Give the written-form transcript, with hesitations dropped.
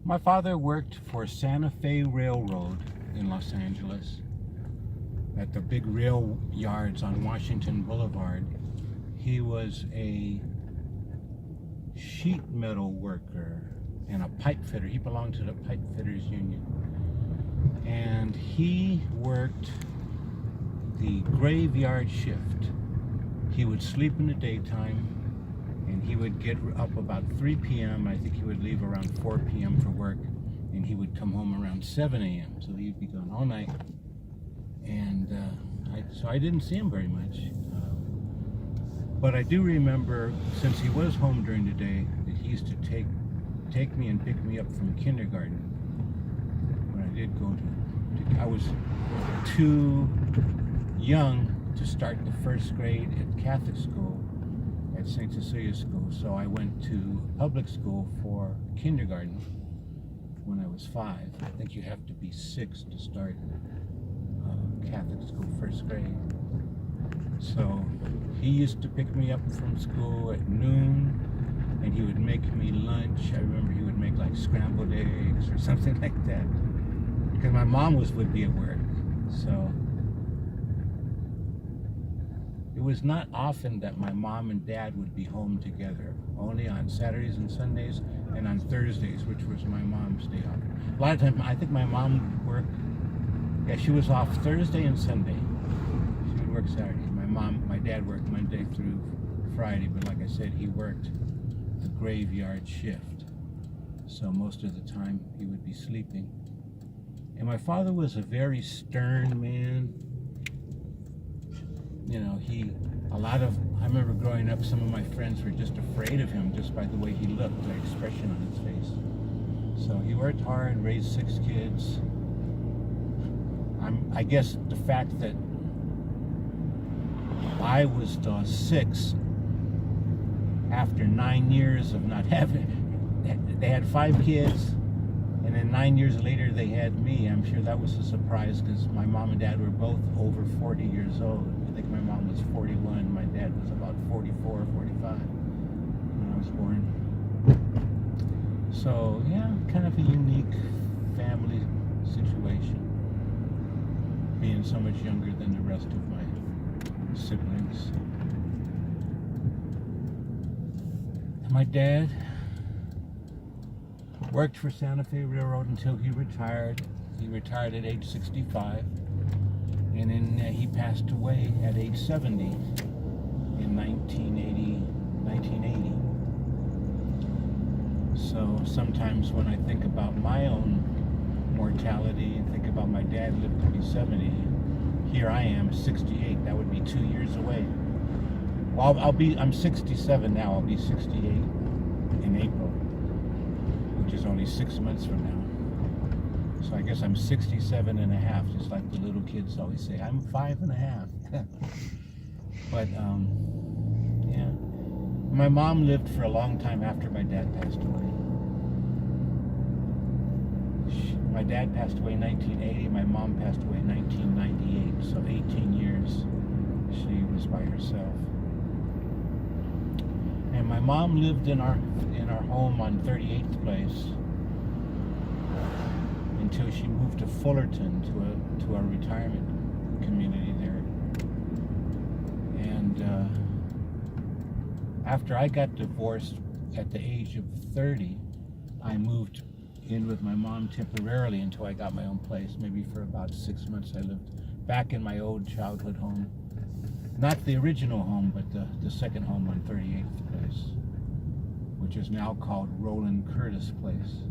My father worked for Santa Fe Railroad in Los Angeles at the big rail yards on Washington Boulevard. He was a sheet metal worker and a pipe fitter. He belonged to the pipe fitters union. And he worked the graveyard shift. He would sleep in the daytime and he would get up about 3 p.m. I think he would leave around 4 p.m. for work, and he would come home around 7 a.m. So he'd be gone all night. And so I didn't see him very much. But I do remember, since he was home during the day, that he used to take me and pick me up from kindergarten. When I did go to I was too young to start the first grade at Catholic school, at St. Cecilia School, so I went to public school for kindergarten when I was 5. I think you have to be 6 to start Catholic school first grade. So he used to pick me up from school at noon, and he would make me lunch. I remember he would make like scrambled eggs or something like that, because my mom would be at work. So it was not often that my mom and dad would be home together, only on Saturdays and Sundays and on Thursdays, which was my mom's day off. A lot of times, I think my mom would work, she was off Thursday and Sunday. She would work Saturday. My dad worked Monday through Friday, but like I said, he worked the graveyard shift. So most of the time he would be sleeping. And my father was a very stern man. You know, I remember growing up, some of my friends were just afraid of him just by the way he looked, the expression on his face. So he worked hard, raised 6 kids. I guess the fact that I was the 6th after 9 years of not having, they had 5 kids, and then 9 years later they had me. I'm sure that was a surprise, because my mom and dad were both over 40 years old. I think my mom was 41, my dad was about 44 or 45 when I was born. So yeah, kind of a unique family situation, being so much younger than the rest of my siblings. My dad worked for Santa Fe Railroad until he retired. He retired at age 65, and then he passed away at age 70 in 1980. So sometimes when I think about my own mortality and think about my dad lived to be 70, here I am, 68. That would be 2 years away. Well, I'm 67 now. I'll be 68 in April, which is only 6 months from now. So I guess I'm 67 and a half, just like the little kids always say, I'm 5 and a half. But, yeah. My mom lived for a long time after my dad passed away. My dad passed away in 1980, my mom passed away in 1998, so 18 years she was by herself. And my mom lived in our home on 38th Place until she moved to Fullerton, to a retirement community there. And after I got divorced at the age of 30, I moved in with my mom temporarily until I got my own place. Maybe for about 6 months I lived back in my old childhood home. Not the original home, but the second home on 38th Place, which is now called Roland Curtis Place.